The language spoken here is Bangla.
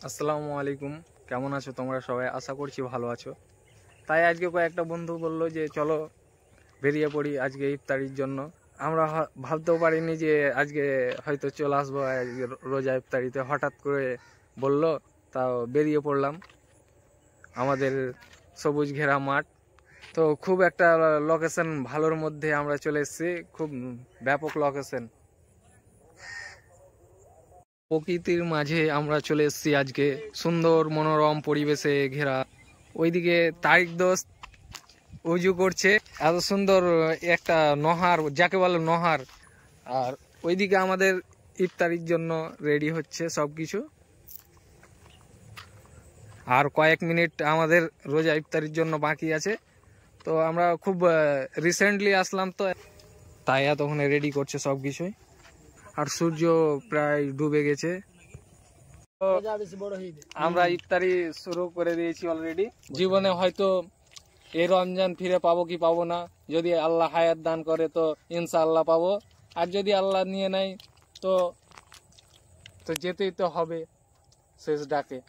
আসসালামু আলাইকুম। কেমন আছো তোমরা সবাই? আশা করছি ভালো আছো। তাই আজকে কয়েকটা বন্ধু বললো যে চলো বেরিয়ে পড়ি আজকে ইফতারির জন্য। আমরা ভাবতেও পারিনি যে আজকে হয়তো চলে আসবো রোজা ইফতারিতে। হঠাৎ করে বললো, তাও বেরিয়ে পড়লাম। আমাদের সবুজ ঘেরা মাঠ, তো খুব একটা লোকেশন ভালোর মধ্যে আমরা চলে এসেছি। খুব ব্যাপক লোকেশন, প্রকৃতির মাঝে আমরা চলে এসেছি আজকে। সুন্দর মনোরম পরিবেশে ঘেরা। ওইদিকে তারিক দোস্ত উজু করছে, এত সুন্দর একটা নহর, যাকে বলে নহর। আর ওইদিকে আমাদের ইফতারির জন্য রেডি হচ্ছে সবকিছু। আর কয়েক মিনিট আমাদের রোজা ইফতারির জন্য বাকি আছে। তো আমরা খুব রিসেন্টলি আসলাম, তো তাই এতক্ষণে রেডি করছে সবকিছুই। আর সূর্য প্রায় ডুবে গেছে। আমরা ইফতারি শুরু করে দিয়েছি অলরেডি। জীবনে হয়তো এই রমজান ফিরে পাবো কি পাবো না, যদি আল্লাহ হায়াত দান করে তো ইনশাআল্লাহ পাবো। আর যদি আল্লাহ নিয়ে নেয় তো যেতেই তো হবে শেষ ডাকে।